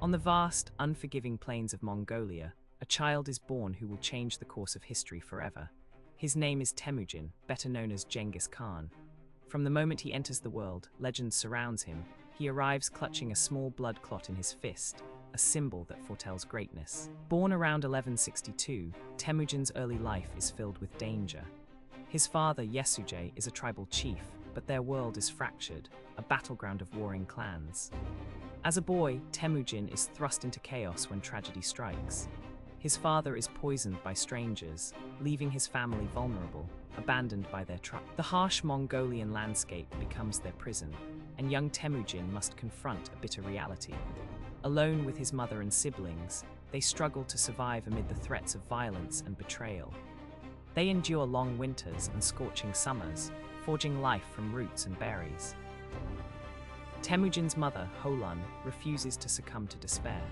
On the vast, unforgiving plains of Mongolia, a child is born who will change the course of history forever. His name is Temujin, better known as Genghis Khan. From the moment he enters the world, legend surrounds him. He arrives clutching a small blood clot in his fist, a symbol that foretells greatness. Born around 1162, Temujin's early life is filled with danger. His father, Yesuje, is a tribal chief, but their world is fractured, a battleground of warring clans. As a boy, Temujin is thrust into chaos when tragedy strikes. His father is poisoned by strangers, leaving his family vulnerable, abandoned by their tribe. The harsh Mongolian landscape becomes their prison, and young Temujin must confront a bitter reality. Alone with his mother and siblings, they struggle to survive amid the threats of violence and betrayal. They endure long winters and scorching summers, forging life from roots and berries. Temujin's mother, Holun, refuses to succumb to despair.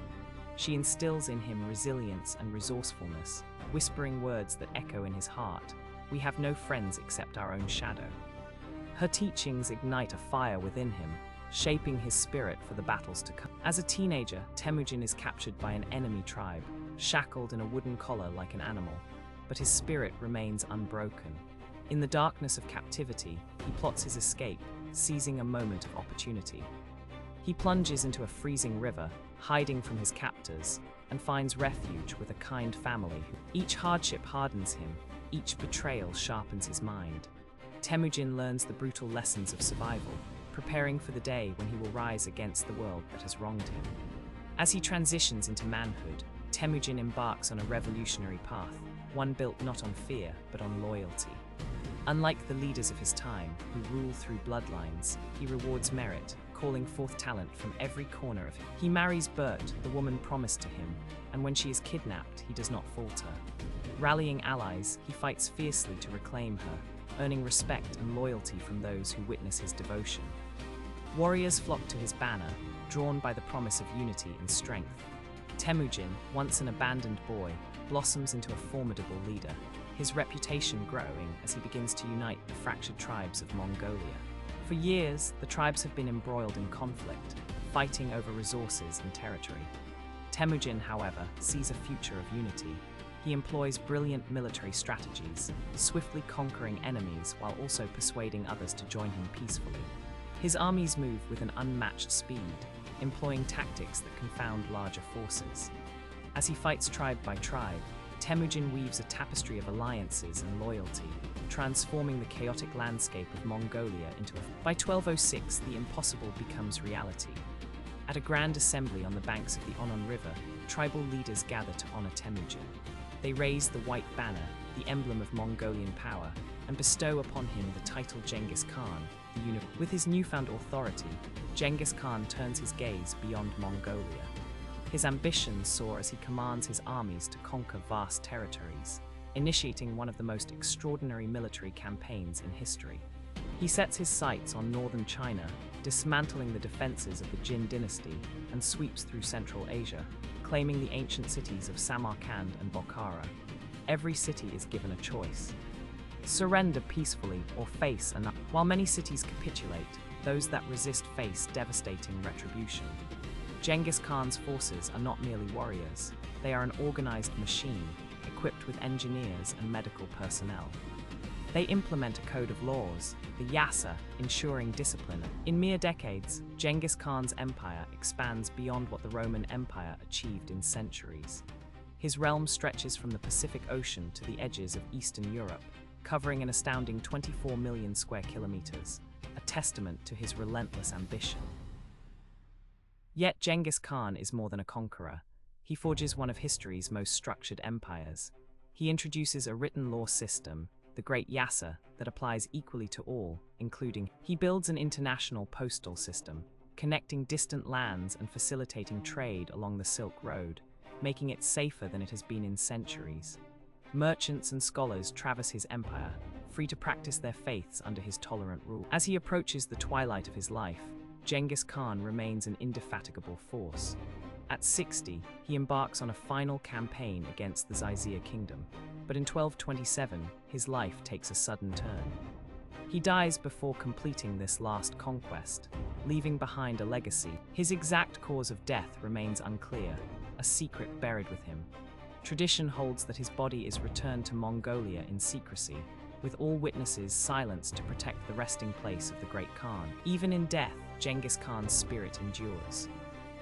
She instills in him resilience and resourcefulness, whispering words that echo in his heart, "We have no friends except our own shadow." Her teachings ignite a fire within him, shaping his spirit for the battles to come. As a teenager, Temujin is captured by an enemy tribe, shackled in a wooden collar like an animal, but his spirit remains unbroken. In the darkness of captivity, he plots his escape, seizing a moment of opportunity. He plunges into a freezing river, hiding from his captors, and finds refuge with a kind family. Each hardship hardens him, each betrayal sharpens his mind. Temujin learns the brutal lessons of survival, preparing for the day when he will rise against the world that has wronged him. As he transitions into manhood, Temujin embarks on a revolutionary path, one built not on fear, but on loyalty. Unlike the leaders of his time, who rule through bloodlines, he rewards merit, calling forth talent from every corner of him. He marries Bert, the woman promised to him, and when she is kidnapped, he does not falter. Rallying allies, he fights fiercely to reclaim her, earning respect and loyalty from those who witness his devotion. Warriors flock to his banner, drawn by the promise of unity and strength. Temujin, once an abandoned boy, blossoms into a formidable leader, his reputation growing as he begins to unite the fractured tribes of Mongolia. For years, the tribes have been embroiled in conflict, fighting over resources and territory. Temujin, however, sees a future of unity. He employs brilliant military strategies, swiftly conquering enemies while also persuading others to join him peacefully. His armies move with an unmatched speed, employing tactics that confound larger forces. As he fights tribe by tribe, Temujin weaves a tapestry of alliances and loyalty, transforming the chaotic landscape of Mongolia into a... By 1206, the impossible becomes reality. At a grand assembly on the banks of the Onon River, tribal leaders gather to honor Temujin. They raise the white banner, the emblem of Mongolian power, and bestow upon him the title Genghis Khan, the unicorn. With his newfound authority, Genghis Khan turns his gaze beyond Mongolia. His ambitions soar as he commands his armies to conquer vast territories, initiating one of the most extraordinary military campaigns in history. He sets his sights on northern China, dismantling the defenses of the Jin dynasty, and sweeps through Central Asia, claiming the ancient cities of Samarkand and Bokhara. Every city is given a choice: surrender peacefully or face another. While many cities capitulate, those that resist face devastating retribution. Genghis Khan's forces are not merely warriors, they are an organized machine, equipped with engineers and medical personnel. They implement a code of laws, the Yasa, ensuring discipline. In mere decades, Genghis Khan's empire expands beyond what the Roman Empire achieved in centuries. His realm stretches from the Pacific Ocean to the edges of Eastern Europe, covering an astounding 24 million square kilometers, a testament to his relentless ambition. Yet Genghis Khan is more than a conqueror. He forges one of history's most structured empires. He introduces a written law system, the Great Yasa, that applies equally to all, including. He builds an international postal system, connecting distant lands and facilitating trade along the Silk Road, making it safer than it has been in centuries. Merchants and scholars traverse his empire, free to practice their faiths under his tolerant rule. As he approaches the twilight of his life, Genghis Khan remains an indefatigable force. At 60, he embarks on a final campaign against the Zaizia kingdom, but in 1227, his life takes a sudden turn. He dies before completing this last conquest, leaving behind a legacy. His exact cause of death remains unclear, a secret buried with him. Tradition holds that his body is returned to Mongolia in secrecy, with all witnesses silenced to protect the resting place of the great Khan. Even in death, Genghis Khan's spirit endures.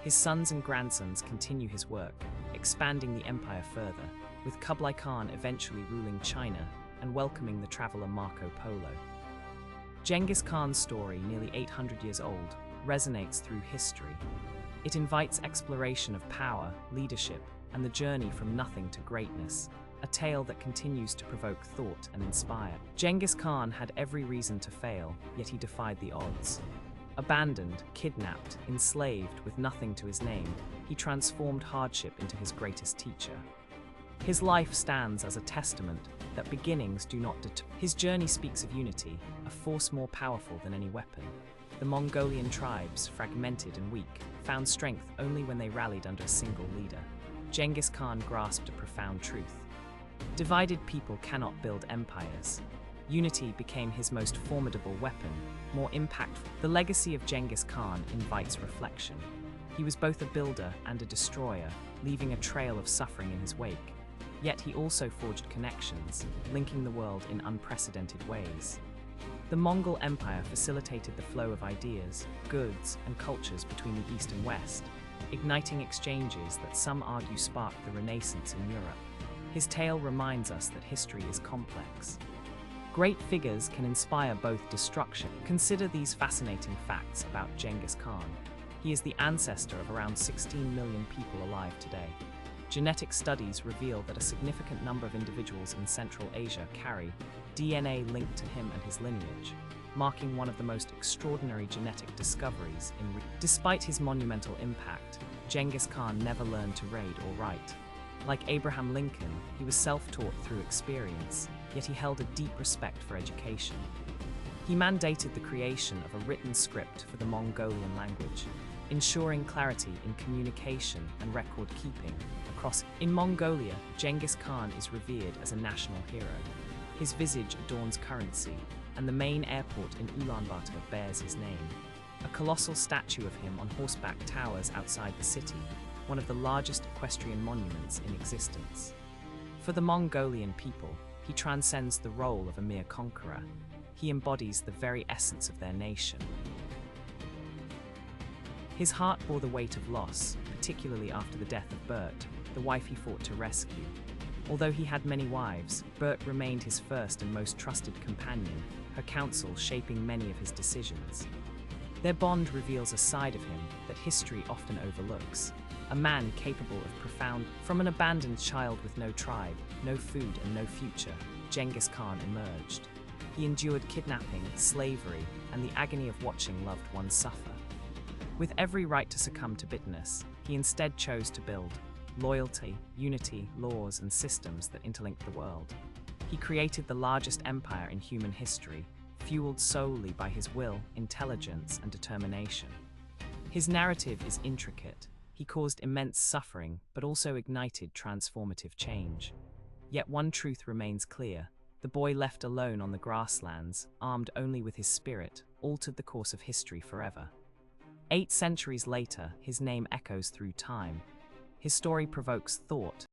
His sons and grandsons continue his work, expanding the empire further, with Kublai Khan eventually ruling China and welcoming the traveler Marco Polo. Genghis Khan's story, nearly 800 years old, resonates through history. It invites exploration of power, leadership, and the journey from nothing to greatness, a tale that continues to provoke thought and inspire. Genghis Khan had every reason to fail, yet he defied the odds. Abandoned, kidnapped, enslaved, with nothing to his name, he transformed hardship into his greatest teacher. His life stands as a testament that beginnings do not deter. His journey speaks of unity, a force more powerful than any weapon. The Mongolian tribes, fragmented and weak, found strength only when they rallied under a single leader. Genghis Khan grasped a profound truth. Divided people cannot build empires. Unity became his most formidable weapon, more impactful. The legacy of Genghis Khan invites reflection. He was both a builder and a destroyer, leaving a trail of suffering in his wake. Yet he also forged connections, linking the world in unprecedented ways. The Mongol Empire facilitated the flow of ideas, goods, and cultures between the East and West, igniting exchanges that some argue sparked the Renaissance in Europe. His tale reminds us that history is complex. Great figures can inspire both destruction. Consider these fascinating facts about Genghis Khan. He is the ancestor of around 16 million people alive today. Genetic studies reveal that a significant number of individuals in Central Asia carry DNA linked to him and his lineage, marking one of the most extraordinary genetic discoveries in Despite his monumental impact, Genghis Khan never learned to read or write. Like Abraham Lincoln, he was self-taught through experience, yet he held a deep respect for education. He mandated the creation of a written script for the Mongolian language, ensuring clarity in communication and record-keeping across. In Mongolia, Genghis Khan is revered as a national hero. His visage adorns currency, and the main airport in Ulaanbaatar bears his name. A colossal statue of him on horseback towers outside the city, one of the largest equestrian monuments in existence. For the Mongolian people, he transcends the role of a mere conqueror. He embodies the very essence of their nation. His heart bore the weight of loss, particularly after the death of Bert, the wife he fought to rescue. Although he had many wives, Bert remained his first and most trusted companion, her counsel shaping many of his decisions. Their bond reveals a side of him that history often overlooks, a man capable of profound. From an abandoned child with no tribe, no food, and no future, Genghis Khan emerged. He endured kidnapping, slavery, and the agony of watching loved ones suffer. With every right to succumb to bitterness, he instead chose to build loyalty, unity, laws, and systems that interlinked the world. He created the largest empire in human history, fueled solely by his will, intelligence, and determination. His narrative is intricate. He caused immense suffering, but also ignited transformative change. Yet one truth remains clear. The boy left alone on the grasslands, armed only with his spirit, altered the course of history forever. 8 centuries later, his name echoes through time. His story provokes thought,